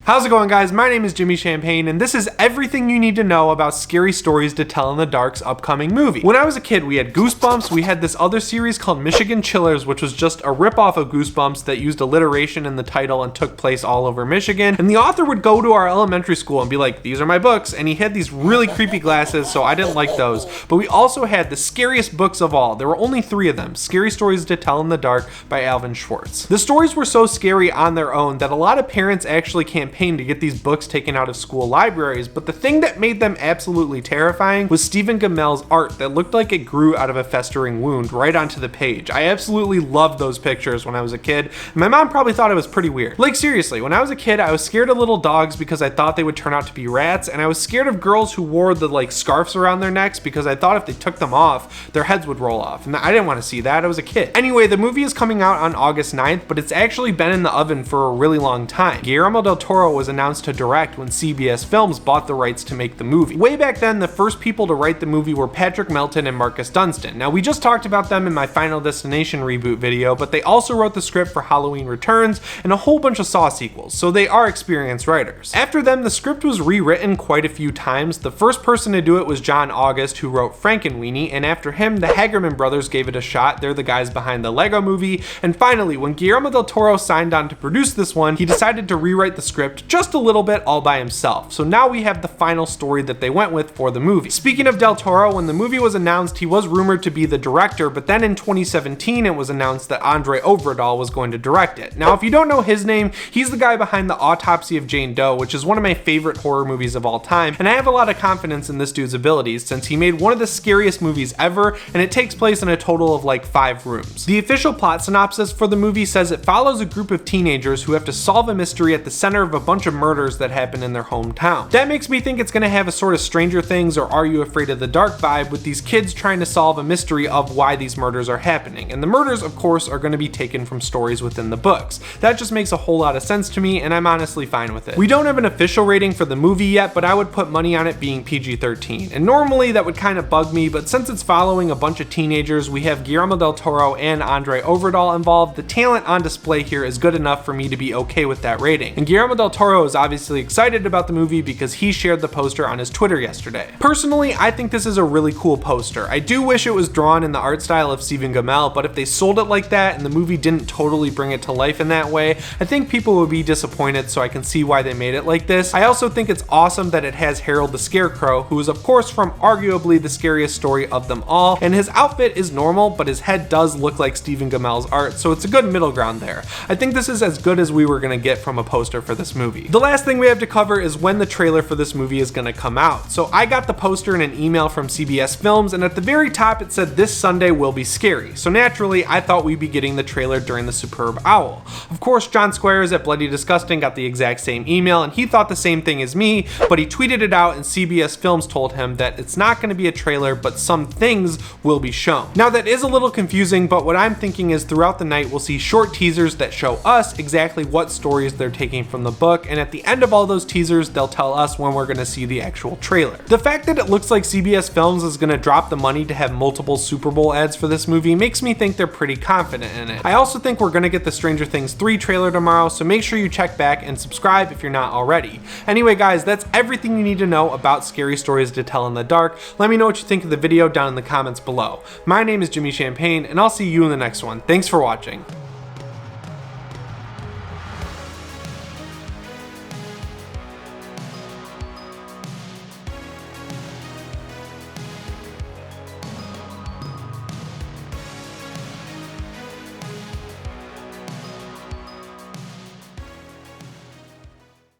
How's it going, guys? My name is Jimmy Champagne, and this is everything you need to know about Scary Stories to Tell in the Dark's upcoming movie. When I was a kid, we had Goosebumps, we had this other series called Michigan Chillers, which was just a ripoff of Goosebumps that used alliteration in the title and took place all over Michigan, and the author would go to our elementary school and be like, these are my books, and he had these really creepy glasses, so I didn't like those. But we also had the scariest books of all. There were only 3 of them, Scary Stories to Tell in the Dark by Alvin Schwartz. The stories were so scary on their own that a lot of parents actually campaigned to get these books taken out of school libraries, but the thing that made them absolutely terrifying was Stephen Gamel's art that looked like it grew out of a festering wound right onto the page. I absolutely loved those pictures when I was a kid, and my mom probably thought it was pretty weird. Like, seriously, when I was a kid, I was scared of little dogs because I thought they would turn out to be rats, and I was scared of girls who wore the scarves around their necks because I thought if they took them off, their heads would roll off, and I didn't want to see that. I was a kid. Anyway, the movie is coming out on August 9th, but it's actually been in the oven for a really long time. Guillermo Del Toro was announced to direct when CBS Films bought the rights to make the movie. Way back then, the first people to write the movie were Patrick Melton and Marcus Dunstan. Now, we just talked about them in my Final Destination reboot video, but they also wrote the script for Halloween Returns and a whole bunch of Saw sequels, so they are experienced writers. After them, the script was rewritten quite a few times. The first person to do it was John August, who wrote Frankenweenie, and after him, the Hagerman brothers gave it a shot. They're the guys behind the Lego Movie, and finally, when Guillermo Del Toro signed on to produce this one, he decided to rewrite the script just a little bit all by himself. So now we have the final story that they went with for the movie. Speaking of Del Toro, when the movie was announced, he was rumored to be the director, but then in 2017 it was announced that Andre Overdahl was going to direct it. Now, if you don't know his name, he's the guy behind The Autopsy of Jane Doe, which is one of my favorite horror movies of all time, and I have a lot of confidence in this dude's abilities since he made one of the scariest movies ever, and it takes place in a total of 5 rooms. The official plot synopsis for the movie says it follows a group of teenagers who have to solve a mystery at the center of a bunch of murders that happen in their hometown. That makes me think it's gonna have a sort of Stranger Things or Are You Afraid of the Dark vibe, with these kids trying to solve a mystery of why these murders are happening. And the murders, of course, are gonna be taken from stories within the books. That just makes a whole lot of sense to me, and I'm honestly fine with it. We don't have an official rating for the movie yet, but I would put money on it being PG-13. And normally that would kind of bug me, but since it's following a bunch of teenagers, we have Guillermo Del Toro and Andre Overdahl involved, the talent on display here is good enough for me to be okay with that rating. And Guillermo Del Toro is obviously excited about the movie because he shared the poster on his Twitter yesterday. Personally, I think this is a really cool poster. I do wish it was drawn in the art style of Stephen Gamel, but if they sold it like that and the movie didn't totally bring it to life in that way, I think people would be disappointed, so I can see why they made it like this. I also think it's awesome that it has Harold the Scarecrow, who is of course from arguably the scariest story of them all, and his outfit is normal, but his head does look like Stephen Gamel's art, so it's a good middle ground there. I think this is as good as we were gonna get from a poster for this movie. The last thing we have to cover is when the trailer for this movie is gonna come out. So I got the poster in an email from CBS Films, and at the very top it said this Sunday will be scary. So naturally, I thought we'd be getting the trailer during the Superb Owl. Of course, John Squires at Bloody Disgusting got the exact same email, and he thought the same thing as me, but he tweeted it out, and CBS Films told him that it's not gonna be a trailer, but some things will be shown. Now that is a little confusing, but what I'm thinking is throughout the night we'll see short teasers that show us exactly what stories they're taking from the book, and at the end of all those teasers, they'll tell us when we're gonna see the actual trailer. The fact that it looks like CBS Films is gonna drop the money to have multiple Super Bowl ads for this movie makes me think they're pretty confident in it. I also think we're gonna get the Stranger Things 3 trailer tomorrow, so make sure you check back and subscribe if you're not already. Anyway, guys, that's everything you need to know about Scary Stories to Tell in the Dark. Let me know what you think of the video down in the comments below. My name is Jimmy Champagne, and I'll see you in the next one. Thanks for watching.